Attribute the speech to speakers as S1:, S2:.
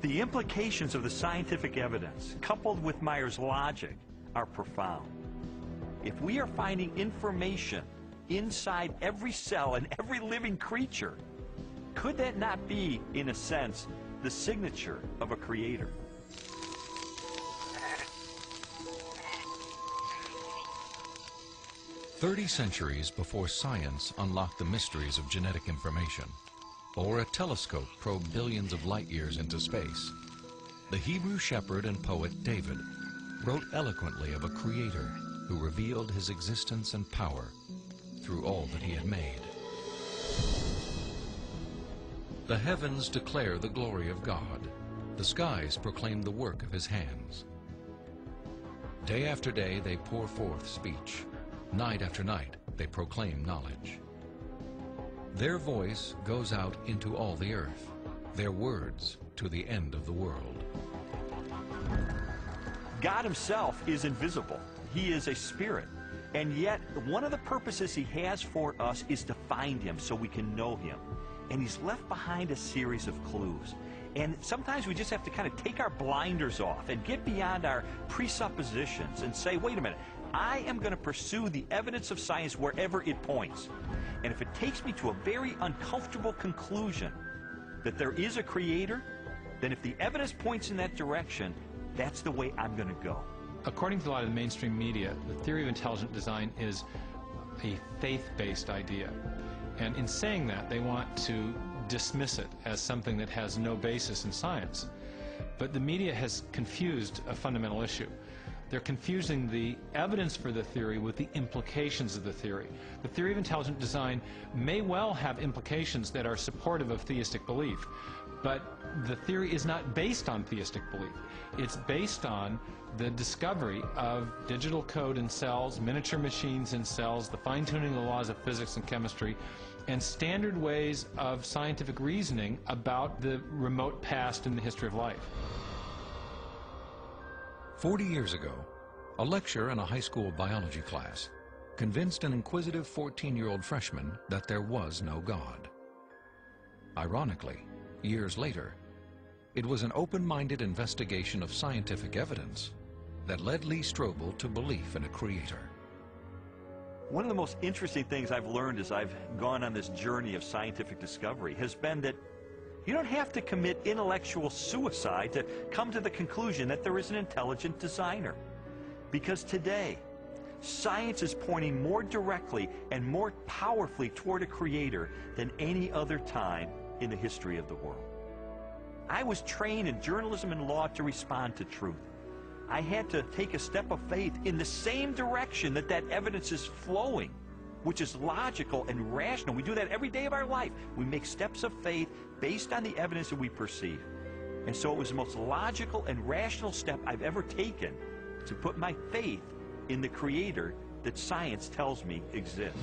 S1: The implications of the scientific evidence, coupled with Mayer's logic, are profound. If we are finding information inside every cell and every living creature, could that not be, in a sense, the signature of a creator?
S2: "30 centuries before science unlocked the mysteries of genetic information, or a telescope probed billions of light years into space, the Hebrew shepherd and poet David wrote eloquently of a creator who revealed his existence and power through all that he had made. The heavens declare the glory of God. The skies proclaim the work of his hands. Day after day they pour forth speech. Night after night they proclaim knowledge. Their voice goes out into all the earth, their words to the end of the world."
S1: God himself is invisible. He is a spirit. And yet, one of the purposes he has for us is to find him so we can know him. And he's left behind a series of clues. And sometimes we just have to kind of take our blinders off and get beyond our presuppositions and say, wait a minute, I am going to pursue the evidence of science wherever it points. And if it takes me to a very uncomfortable conclusion that there is a creator, then if the evidence points in that direction, that's the way I'm going to go.
S3: According to a lot of the mainstream media, the theory of intelligent design is a faith-based idea. And in saying that, they want to dismiss it as something that has no basis in science. But the media has confused a fundamental issue. They're confusing the evidence for the theory with the implications of the theory. The theory of intelligent design may well have implications that are supportive of theistic belief, but the theory is not based on theistic belief. It's based on the discovery of digital code in cells, miniature machines in cells, the fine-tuning of the laws of physics and chemistry, and standard ways of scientific reasoning about the remote past in the history of life.
S2: 40 years ago, a lecturer in a high school biology class convinced an inquisitive 14-year-old freshman that there was no God. Ironically, years later, it was an open-minded investigation of scientific evidence that led Lee Strobel to belief in a creator.
S1: One of the most interesting things I've learned as I've gone on this journey of scientific discovery has been that you don't have to commit intellectual suicide to come to the conclusion that there is an intelligent designer. Because today, science is pointing more directly and more powerfully toward a creator than any other time in the history of the world. I was trained in journalism and law to respond to truth. I had to take a step of faith in the same direction that evidence is flowing, which is logical and rational. We do that every day of our life. We make steps of faith based on the evidence that we perceive. And so it was the most logical and rational step I've ever taken to put my faith in the creator that science tells me exists.